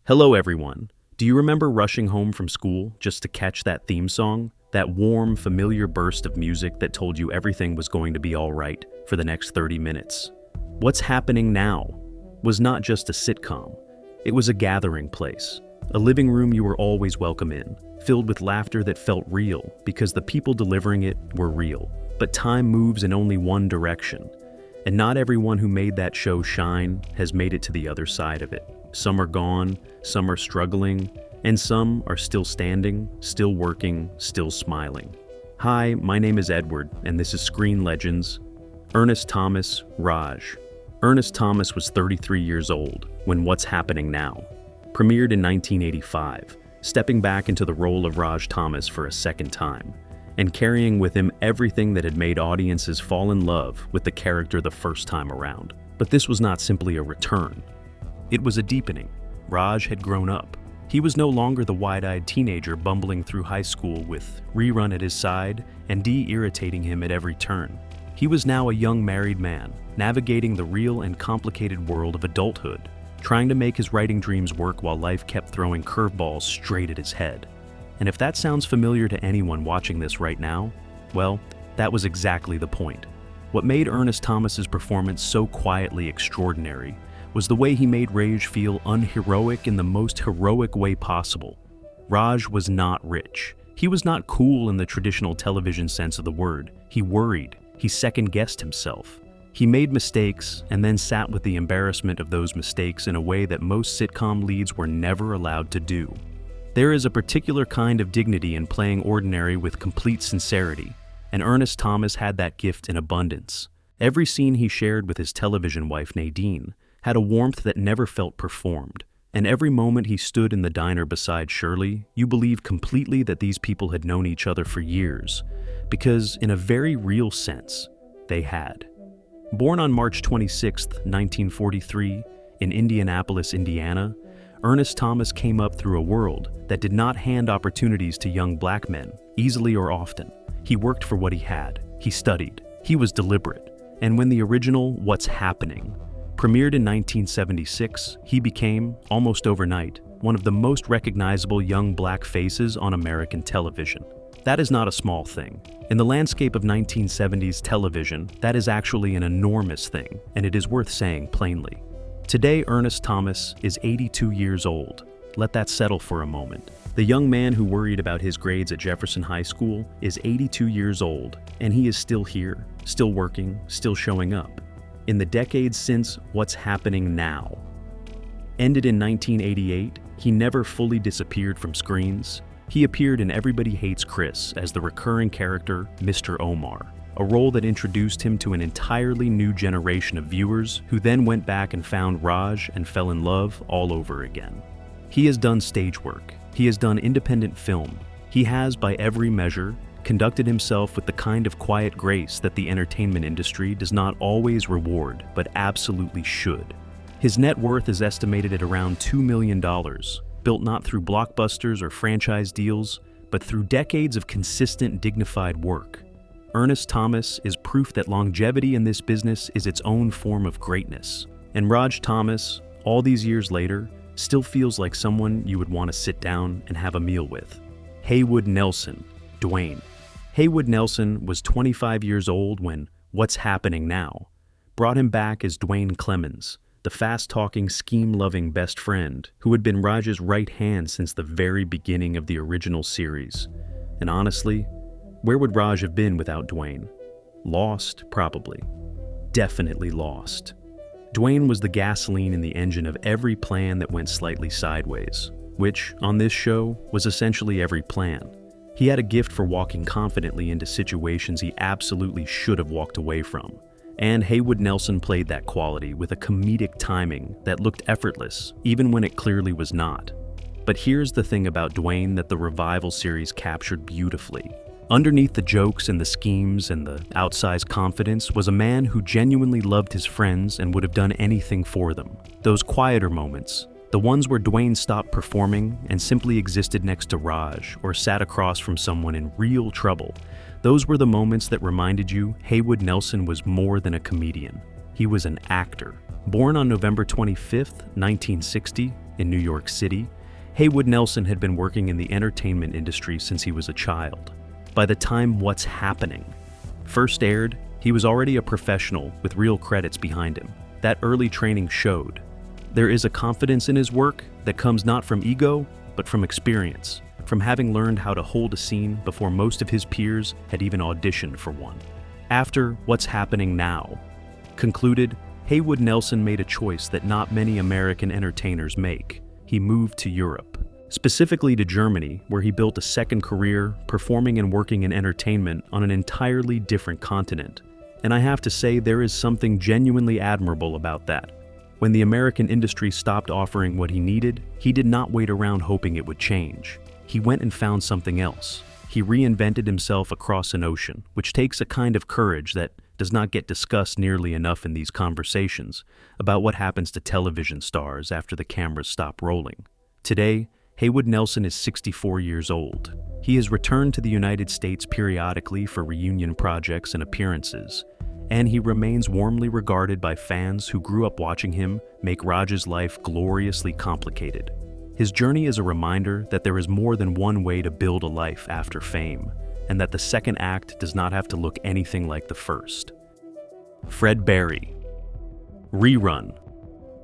Hello, everyone. Do you remember rushing home from school just to catch that theme song? That warm, familiar burst of music that told you everything was going to be all right for the next 30 minutes. What's Happening Now was not just a sitcom. It was a gathering place, a living room you were always welcome in, filled with laughter that felt real because the people delivering it were real. But time moves in only one direction, and not everyone who made that show shine has made it to the other side of it. Some are gone, some are struggling, and some are still standing, still working, still smiling. Hi, my name is Edward, and this is Screen Legends. Ernest Thomas, Raj. Ernest Thomas was 33 years old when What's Happening Now premiered in 1985, stepping back into the role of Raj Thomas for a second time, and carrying with him everything that had made audiences fall in love with the character the first time around. But this was not simply a return. It was a deepening. Raj had grown up. He was no longer the wide-eyed teenager bumbling through high school with rerun at his side and Dee irritating him at every turn. He was now a young married man, navigating the real and complicated world of adulthood, trying to make his writing dreams work while life kept throwing curveballs straight at his head. And if that sounds familiar to anyone watching this right now, well, that was exactly the point. What made Ernest Thomas's performance so quietly extraordinary was the way he made Raj feel unheroic in the most heroic way possible. Raj was not rich. He was not cool in the traditional television sense of the word. He worried. He second-guessed himself. He made mistakes and then sat with the embarrassment of those mistakes in a way that most sitcom leads were never allowed to do. There is a particular kind of dignity in playing ordinary with complete sincerity, and Ernest Thomas had that gift in abundance. Every scene he shared with his television wife Nadine had a warmth that never felt performed, and every moment he stood in the diner beside Shirley, you believed completely that these people had known each other for years, because in a very real sense, they had. Born on March 26, 1943, in Indianapolis, Indiana, Ernest Thomas came up through a world that did not hand opportunities to young black men, easily or often. He worked for what he had. He studied. He was deliberate. And when the original What's Happening premiered in 1976, he became, almost overnight, one of the most recognizable young black faces on American television. That is not a small thing. In the landscape of 1970s television, that is actually an enormous thing, and it is worth saying plainly. Today, Ernest Thomas is 82 years old. Let that settle for a moment. The young man who worried about his grades at Jefferson High School is 82 years old, and he is still here, still working, still showing up. In the decades since What's Happening Now ended in 1988, he never fully disappeared from screens. He appeared in Everybody Hates Chris as the recurring character, Mr. Omar, a role that introduced him to an entirely new generation of viewers who then went back and found Raj and fell in love all over again. He has done stage work. He has done independent film. He has, by every measure, conducted himself with the kind of quiet grace that the entertainment industry does not always reward, but absolutely should. His net worth is estimated at around $2 million, built not through blockbusters or franchise deals, but through decades of consistent, dignified work. Ernest Thomas is proof that longevity in this business is its own form of greatness. And Raj Thomas, all these years later, still feels like someone you would want to sit down and have a meal with. Haywood Nelson, Dwayne. Haywood Nelson was 25 years old when What's Happening Now brought him back as Dwayne Clemens, the fast-talking, scheme-loving best friend who had been Raj's right hand since the very beginning of the original series. And honestly, where would Raj have been without Dwayne? Lost, probably. Definitely lost. Dwayne was the gasoline in the engine of every plan that went slightly sideways, which, on this show, was essentially every plan. He had a gift for walking confidently into situations he absolutely should have walked away from. And Haywood Nelson played that quality with a comedic timing that looked effortless, even when it clearly was not. But here's the thing about Dwayne that the revival series captured beautifully. Underneath the jokes and the schemes and the outsized confidence was a man who genuinely loved his friends and would have done anything for them. Those quieter moments, the ones where Dwayne stopped performing and simply existed next to Raj or sat across from someone in real trouble, those were the moments that reminded you Haywood Nelson was more than a comedian. He was an actor. Born on November 25, 1960, in New York City, Haywood Nelson had been working in the entertainment industry since he was a child. By the time What's Happening first aired, he was already a professional with real credits behind him. That early training showed. There is a confidence in his work that comes not from ego, but from experience, from having learned how to hold a scene before most of his peers had even auditioned for one. After What's Happening Now concluded, Haywood Nelson made a choice that not many American entertainers make. He moved to Europe, specifically to Germany, where he built a second career performing and working in entertainment on an entirely different continent. And I have to say, there is something genuinely admirable about that. When the American industry stopped offering what he needed, he did not wait around hoping it would change. He went and found something else. He reinvented himself across an ocean, which takes a kind of courage that does not get discussed nearly enough in these conversations about what happens to television stars after the cameras stop rolling. Today, Haywood Nelson is 64 years old. He has returned to the United States periodically for reunion projects and appearances, and he remains warmly regarded by fans who grew up watching him make Raj's life gloriously complicated. His journey is a reminder that there is more than one way to build a life after fame, and that the second act does not have to look anything like the first. Fred Berry. Rerun.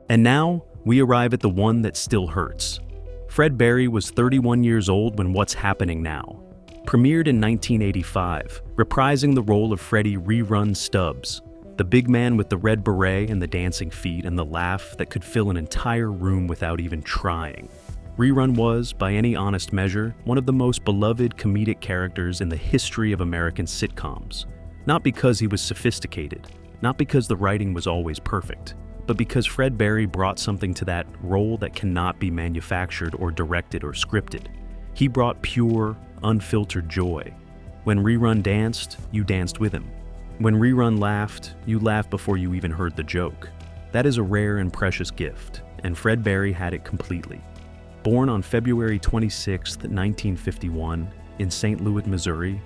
And now, we arrive at the one that still hurts. Fred Berry was 31 years old when What's Happening Now premiered in 1985, reprising the role of Freddie Rerun Stubbs, the big man with the red beret and the dancing feet and the laugh that could fill an entire room without even trying. Rerun was, by any honest measure, one of the most beloved comedic characters in the history of American sitcoms. Not because he was sophisticated, not because the writing was always perfect, but because Fred Berry brought something to that role that cannot be manufactured or directed or scripted. He brought pure, unfiltered joy. When Rerun danced, you danced with him. When Rerun laughed, you laughed before you even heard the joke. That is a rare and precious gift, and Fred Berry had it completely. Born on February 26, 1951, in St. Louis, Missouri,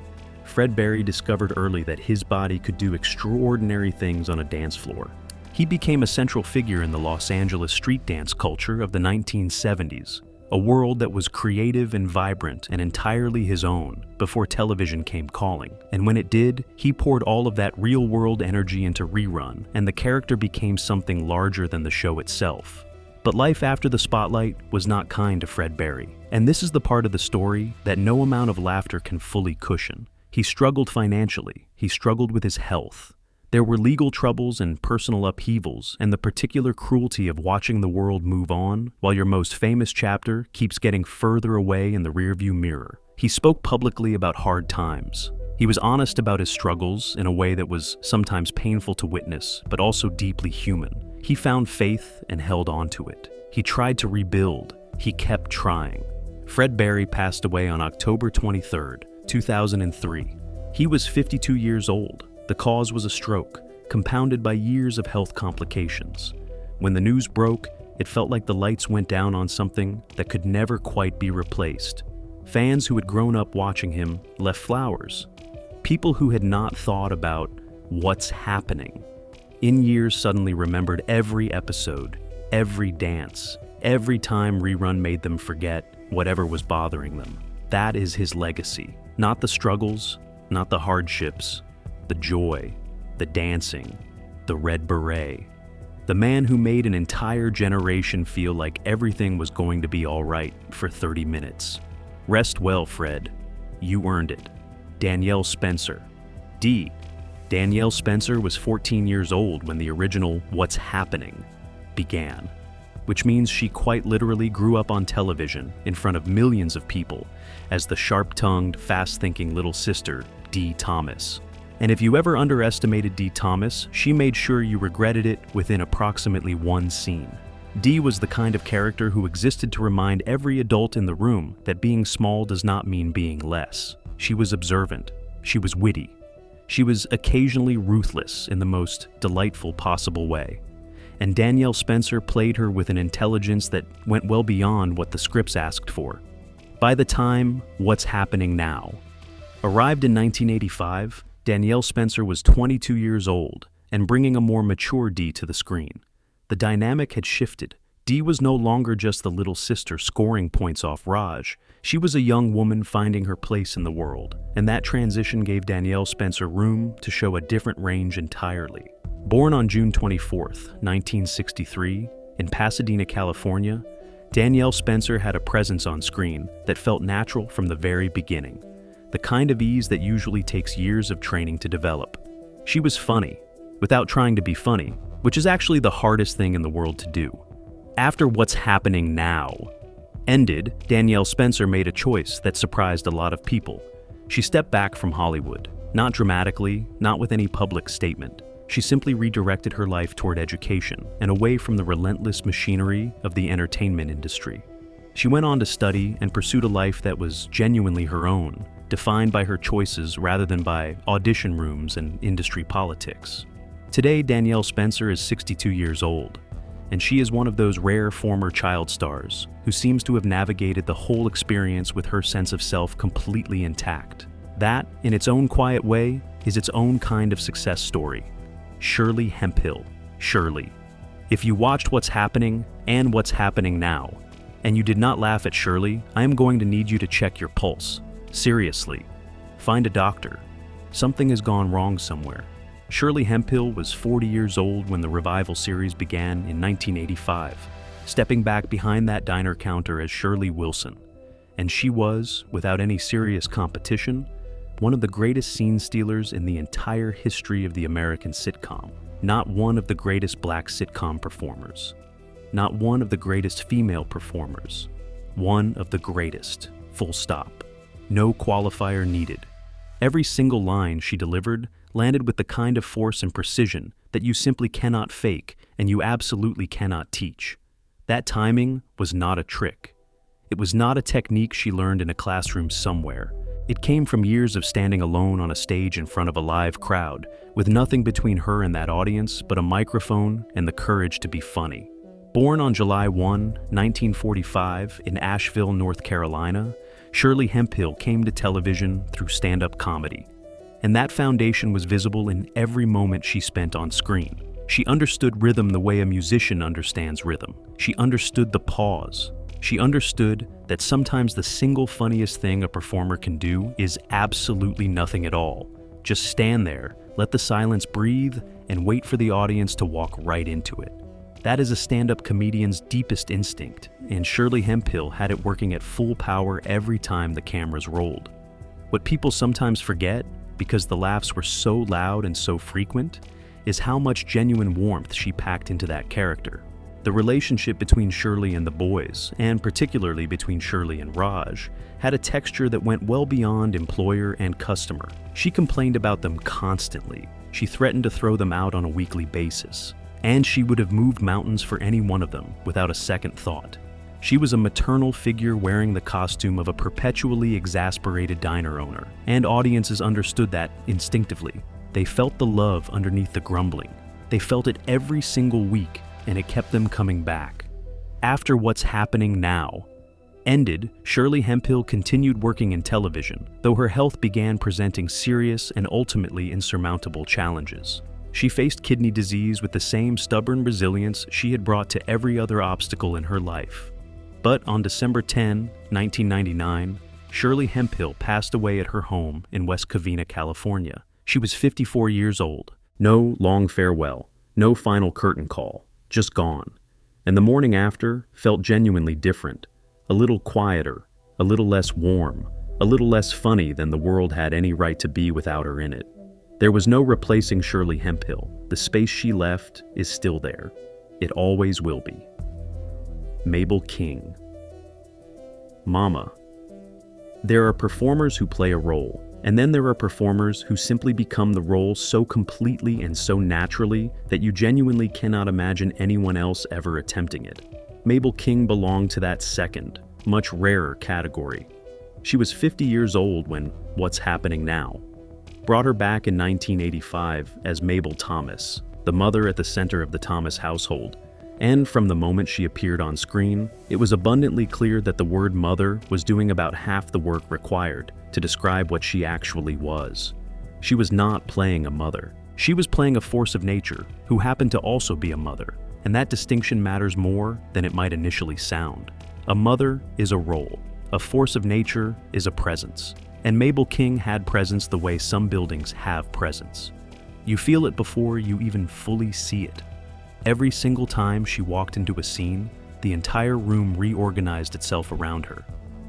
Fred Berry discovered early that his body could do extraordinary things on a dance floor. He became a central figure in the Los Angeles street dance culture of the 1970s, a world that was creative and vibrant and entirely his own before television came calling. And when it did, he poured all of that real-world energy into Rerun, and the character became something larger than the show itself. But life after the spotlight was not kind to Fred Berry, and this is the part of the story that no amount of laughter can fully cushion. He struggled financially, he struggled with his health. There were legal troubles and personal upheavals, and the particular cruelty of watching the world move on while your most famous chapter keeps getting further away in the rearview mirror. He spoke publicly about hard times. He was honest about his struggles in a way that was sometimes painful to witness, but also deeply human. He found faith and held on to it. He tried to rebuild. He kept trying. Fred Berry passed away on October 23, 2003. He was 52 years old. The cause was a stroke, compounded by years of health complications. When the news broke, it felt like the lights went down on something that could never quite be replaced. Fans who had grown up watching him left flowers. People who had not thought about what's happening in years suddenly remembered every episode, every dance, every time Rerun made them forget whatever was bothering them. That is his legacy. Not the struggles, not the hardships, the joy, the dancing, the red beret. The man who made an entire generation feel like everything was going to be all right for 30 minutes. Rest well, Fred. You earned it. Danielle Spencer. D. Danielle Spencer was 14 years old when the original What's Happening began, which means she quite literally grew up on television in front of millions of people as the sharp-tongued, fast-thinking little sister, D. Thomas. And if you ever underestimated D. Thomas, she made sure you regretted it within approximately one scene. Dee was the kind of character who existed to remind every adult in the room that being small does not mean being less. She was observant. She was witty. She was occasionally ruthless in the most delightful possible way. And Danielle Spencer played her with an intelligence that went well beyond what the scripts asked for. By the time What's Happening Now arrived in 1985, Danielle Spencer was 22 years old and bringing a more mature Dee to the screen. The dynamic had shifted. Dee was no longer just the little sister scoring points off Raj. She was a young woman finding her place in the world, and that transition gave Danielle Spencer room to show a different range entirely. Born on June 24, 1963, in Pasadena, California, Danielle Spencer had a presence on screen that felt natural from the very beginning, the kind of ease that usually takes years of training to develop. She was funny, without trying to be funny, which is actually the hardest thing in the world to do. After What's Happening Now ended, Danielle Spencer made a choice that surprised a lot of people. She stepped back from Hollywood, not dramatically, not with any public statement. She simply redirected her life toward education and away from the relentless machinery of the entertainment industry. She went on to study and pursued a life that was genuinely her own, defined by her choices rather than by audition rooms and industry politics. Today, Danielle Spencer is 62 years old, and she is one of those rare former child stars who seems to have navigated the whole experience with her sense of self completely intact. That, in its own quiet way, is its own kind of success story. Shirley Hemphill. Shirley. If you watched What's Happening and What's Happening Now, and you did not laugh at Shirley, I am going to need you to check your pulse. Seriously. Find a doctor. Something has gone wrong somewhere. Shirley Hemphill was 40 years old when the revival series began in 1985, stepping back behind that diner counter as Shirley Wilson. And she was, without any serious competition, one of the greatest scene stealers in the entire history of the American sitcom. Not one of the greatest black sitcom performers. Not one of the greatest female performers. One of the greatest. Full stop. No qualifier needed. Every single line she delivered landed with the kind of force and precision that you simply cannot fake and you absolutely cannot teach. That timing was not a trick. It was not a technique she learned in a classroom somewhere. It came from years of standing alone on a stage in front of a live crowd, with nothing between her and that audience but a microphone and the courage to be funny. Born on July 1, 1945, in Asheville, North Carolina, Shirley Hemphill came to television through stand-up comedy. And that foundation was visible in every moment she spent on screen. She understood rhythm the way a musician understands rhythm. She understood the pause. She understood that sometimes the single funniest thing a performer can do is absolutely nothing at all. Just stand there, let the silence breathe, and wait for the audience to walk right into it. That is a stand-up comedian's deepest instinct, and Shirley Hemphill had it working at full power every time the cameras rolled. What people sometimes forget, because the laughs were so loud and so frequent, is how much genuine warmth she packed into that character. The relationship between Shirley and the boys, and particularly between Shirley and Raj, had a texture that went well beyond employer and customer. She complained about them constantly. She threatened to throw them out on a weekly basis. And she would have moved mountains for any one of them without a second thought. She was a maternal figure wearing the costume of a perpetually exasperated diner owner, and audiences understood that instinctively. They felt the love underneath the grumbling. They felt it every single week, and it kept them coming back. After What's Happening Now ended, Shirley Hemphill continued working in television, though her health began presenting serious and ultimately insurmountable challenges. She faced kidney disease with the same stubborn resilience she had brought to every other obstacle in her life. But on December 10, 1999, Shirley Hemphill passed away at her home in West Covina, California. She was 54 years old. No long farewell, no final curtain call, just gone. And the morning after felt genuinely different, a little quieter, a little less warm, a little less funny than the world had any right to be without her in it. There was no replacing Shirley Hemphill. The space she left is still there. It always will be. Mabel King. Mama. There are performers who play a role, and then there are performers who simply become the role so completely and so naturally that you genuinely cannot imagine anyone else ever attempting it. Mabel King belonged to that second, much rarer category. She was 50 years old when What's Happening Now brought her back in 1985 as Mabel Thomas, the mother at the center of the Thomas household. And from the moment she appeared on screen, it was abundantly clear that the word mother was doing about half the work required to describe what she actually was. She was not playing a mother. She was playing a force of nature who happened to also be a mother. And that distinction matters more than it might initially sound. A mother is a role. A force of nature is a presence. And Mabel King had presence the way some buildings have presence. You feel it before you even fully see it. Every single time she walked into a scene, the entire room reorganized itself around her.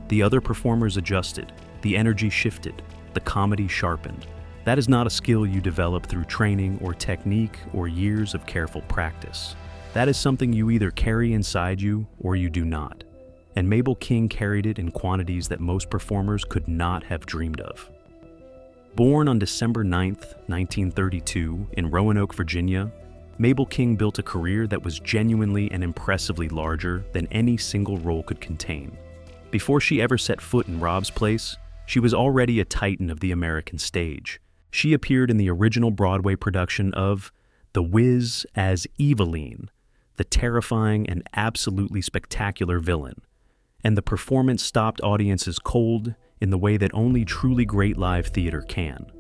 The other performers adjusted, the energy shifted, the comedy sharpened. That is not a skill you develop through training or technique or years of careful practice. That is something you either carry inside you or you do not. And Mabel King carried it in quantities that most performers could not have dreamed of. Born on December 9th, 1932, in Roanoke, Virginia, Mabel King built a career that was genuinely and impressively larger than any single role could contain. Before she ever set foot in Rob's Place, she was already a titan of the American stage. She appeared in the original Broadway production of The Wiz as Eveline, the terrifying and absolutely spectacular villain. And the performance stopped audiences cold in the way that only truly great live theater can.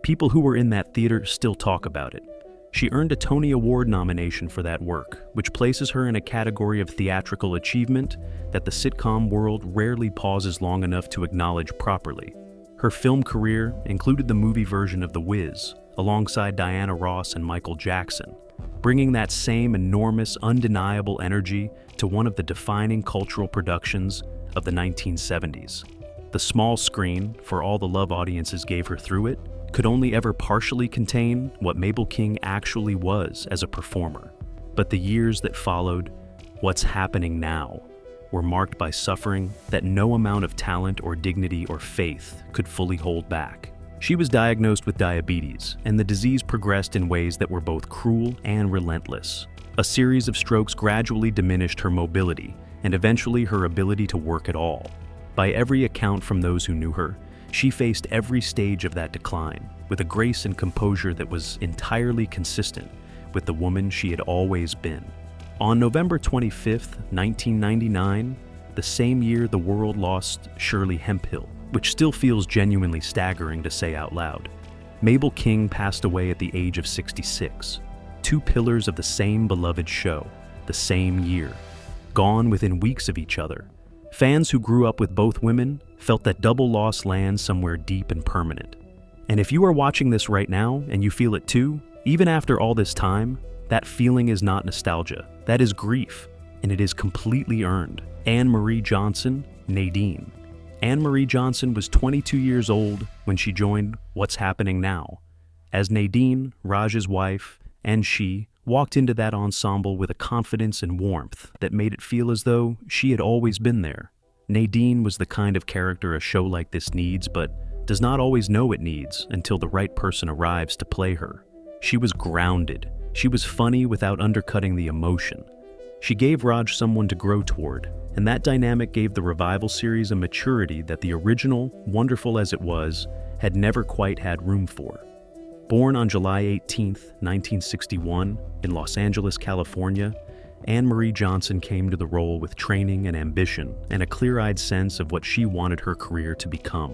People who were in that theater still talk about it. She earned a Tony Award nomination for that work, which places her in a category of theatrical achievement that the sitcom world rarely pauses long enough to acknowledge properly. Her film career included the movie version of The Wiz, alongside Diana Ross and Michael Jackson, bringing that same enormous, undeniable energy to one of the defining cultural productions of the 1970s. The small screen, for all the love audiences gave her through it, could only ever partially contain what Mabel King actually was as a performer. But the years that followed, What's Happening Now, were marked by suffering that no amount of talent or dignity or faith could fully hold back. She was diagnosed with diabetes, and the disease progressed in ways that were both cruel and relentless. A series of strokes gradually diminished her mobility, and eventually her ability to work at all. By every account from those who knew her, she faced every stage of that decline with a grace and composure that was entirely consistent with the woman she had always been. On November 25th, 1999, the same year the world lost Shirley Hemphill, which still feels genuinely staggering to say out loud, Mabel King passed away at the age of 66. Two pillars of the same beloved show, the same year, gone within weeks of each other. Fans who grew up with both women felt that double loss lands somewhere deep and permanent. And if you are watching this right now and you feel it too, even after all this time, that feeling is not nostalgia. That is grief, and it is completely earned. Anne Marie Johnson, Nadine. Anne Marie Johnson was 22 years old when she joined What's Happening Now. As Nadine, Raj's wife, and she walked into that ensemble with a confidence and warmth that made it feel as though she had always been there. Nadine was the kind of character a show like this needs, but does not always know it needs until the right person arrives to play her. She was grounded. She was funny without undercutting the emotion. She gave Raj someone to grow toward, and that dynamic gave the revival series a maturity that the original, wonderful as it was, had never quite had room for. Born on July 18, 1961, in Los Angeles, California, Anne Marie Johnson came to the role with training and ambition and a clear-eyed sense of what she wanted her career to become.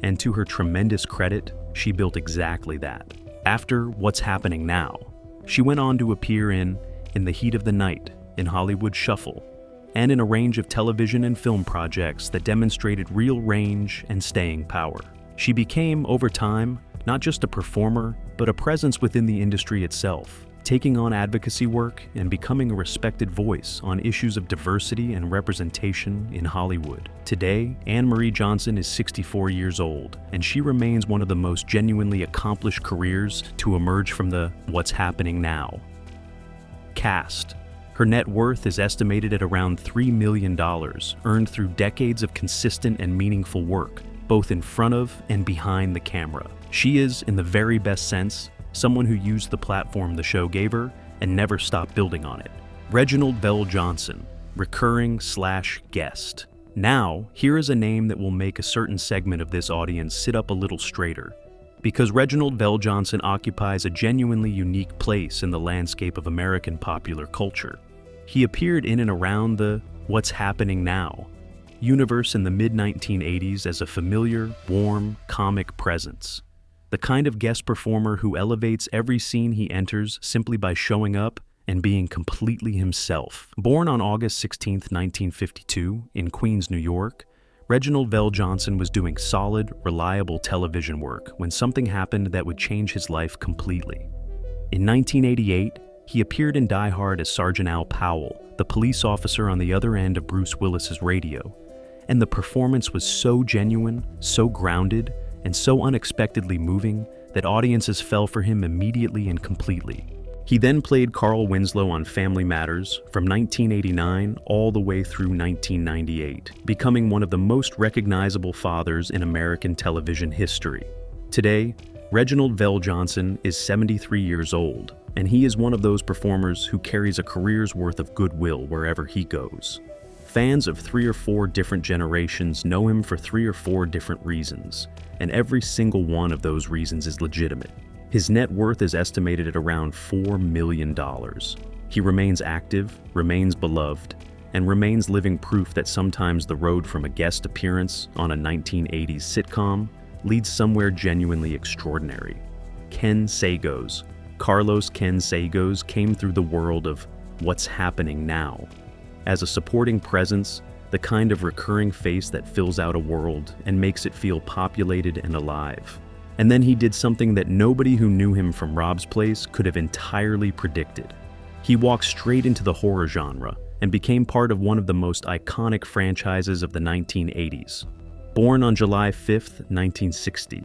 And to her tremendous credit, she built exactly that. After What's Happening Now, she went on to appear in the Heat of the Night, in Hollywood Shuffle, and in a range of television and film projects that demonstrated real range and staying power. She became, over time, not just a performer, but a presence within the industry itself, taking on advocacy work and becoming a respected voice on issues of diversity and representation in Hollywood. Today, Anne Marie Johnson is 64 years old, and she remains one of the most genuinely accomplished careers to emerge from the What's Happening Now. Cast. Her net worth is estimated at around $3 million, earned through decades of consistent and meaningful work, both in front of and behind the camera. She is, in the very best sense, someone who used the platform the show gave her and never stopped building on it. Reginald VelJohnson, recurring/guest. Now, here is a name that will make a certain segment of this audience sit up a little straighter, because Reginald VelJohnson occupies a genuinely unique place in the landscape of American popular culture. He appeared in and around the What's Happening Now universe in the mid-1980s as a familiar, warm, comic presence. The kind of guest performer who elevates every scene he enters simply by showing up and being completely himself. Born on August 16, 1952, in Queens, New York, Reginald VelJohnson was doing solid, reliable television work when something happened that would change his life completely. In 1988, he appeared in Die Hard as Sergeant Al Powell, the police officer on the other end of Bruce Willis's radio, and the performance was so genuine, so grounded, and so unexpectedly moving that audiences fell for him immediately and completely. He then played Carl Winslow on Family Matters from 1989 all the way through 1998, becoming one of the most recognizable fathers in American television history. Today, Reginald VelJohnson is 73 years old, and he is one of those performers who carries a career's worth of goodwill wherever he goes. Fans of 3 or 4 different generations know him for 3 or 4 different reasons, and every single one of those reasons is legitimate. His net worth is estimated at around $4 million. He remains active, remains beloved, and remains living proof that sometimes the road from a guest appearance on a 1980s sitcom leads somewhere genuinely extraordinary. Ken Sagoes. Carlos Ken Sagoes came through the world of What's Happening Now. As a supporting presence, the kind of recurring face that fills out a world and makes it feel populated and alive. And then he did something that nobody who knew him from Rob's Place could have entirely predicted. He walked straight into the horror genre and became part of one of the most iconic franchises of the 1980s. Born on July 5, 1960,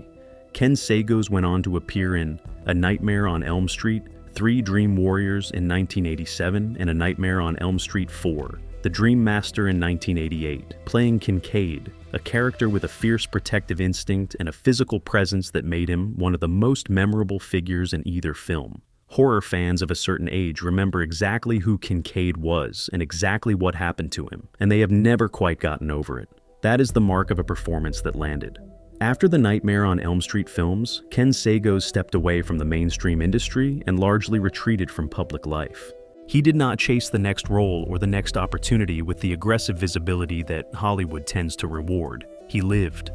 Ken Sagoes went on to appear in A Nightmare on Elm Street, 3 Dream Warriors in 1987, and A Nightmare on Elm Street 4, The Dream Master in 1988, playing Kincaid, a character with a fierce protective instinct and a physical presence that made him one of the most memorable figures in either film. Horror fans of a certain age remember exactly who Kincaid was and exactly what happened to him, and they have never quite gotten over it. That is the mark of a performance that landed. After the Nightmare on Elm Street films, Ken Sagoes stepped away from the mainstream industry and largely retreated from public life. He did not chase the next role or the next opportunity with the aggressive visibility that Hollywood tends to reward. He lived.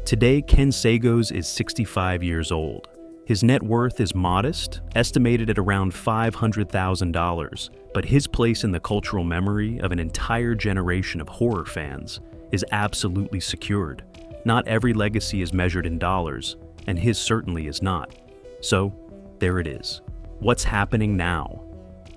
Today, Ken Sagoes is 65 years old. His net worth is modest, estimated at around $500,000, but his place in the cultural memory of an entire generation of horror fans is absolutely secured. Not every legacy is measured in dollars, and his certainly is not. So, there it is. What's happening now?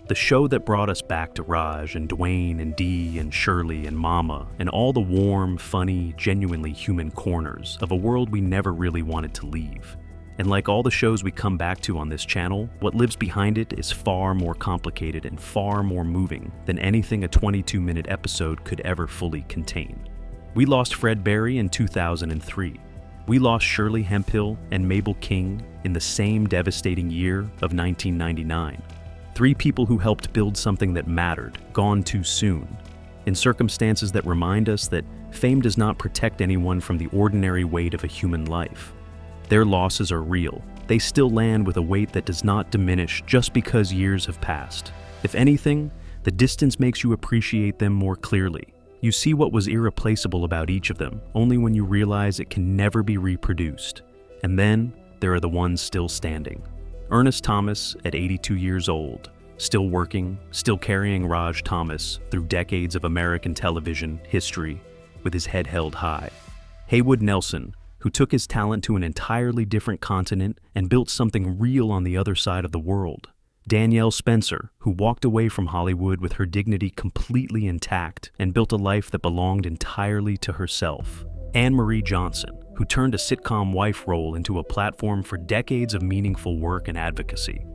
The show that brought us back to Raj and Dwayne and Dee and Shirley and Mama and all the warm, funny, genuinely human corners of a world we never really wanted to leave. And like all the shows we come back to on this channel, what lives behind it is far more complicated and far more moving than anything a 22-minute episode could ever fully contain. We lost Fred Berry in 2003. We lost Shirley Hemphill and Mabel King in the same devastating year of 1999. 3 people who helped build something that mattered, gone too soon, in circumstances that remind us that fame does not protect anyone from the ordinary weight of a human life. Their losses are real. They still land with a weight that does not diminish just because years have passed. If anything, the distance makes you appreciate them more clearly. You see what was irreplaceable about each of them, only when you realize it can never be reproduced. And then, there are the ones still standing. Ernest Thomas, at 82 years old, still working, still carrying Raj Thomas through decades of American television history with his head held high. Haywood Nelson, who took his talent to an entirely different continent and built something real on the other side of the world. Danielle Spencer, who walked away from Hollywood with her dignity completely intact and built a life that belonged entirely to herself. Anne Marie Johnson, who turned a sitcom wife role into a platform for decades of meaningful work and advocacy.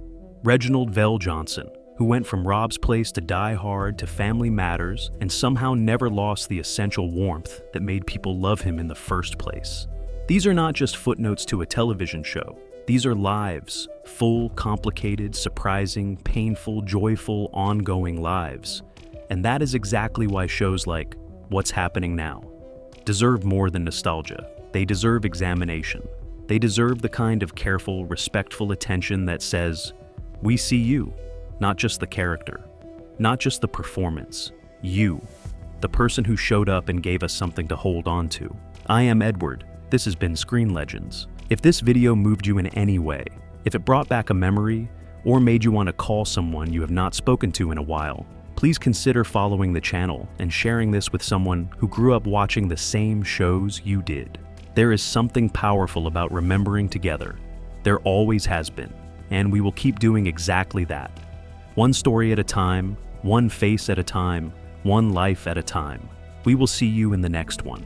Reginald VelJohnson, who went from Rob's Place to Die Hard to Family Matters and somehow never lost the essential warmth that made people love him in the first place. These are not just footnotes to a television show. These are lives, full, complicated, surprising, painful, joyful, ongoing lives. And that is exactly why shows like What's Happening Now deserve more than nostalgia. They deserve examination. They deserve the kind of careful, respectful attention that says, we see you, not just the character, not just the performance, you, the person who showed up and gave us something to hold on to. I am Edward. This has been Screen Legends. If this video moved you in any way, if it brought back a memory, or made you want to call someone you have not spoken to in a while, please consider following the channel and sharing this with someone who grew up watching the same shows you did. There is something powerful about remembering together. There always has been, and we will keep doing exactly that. One story at a time, one face at a time, one life at a time. We will see you in the next one.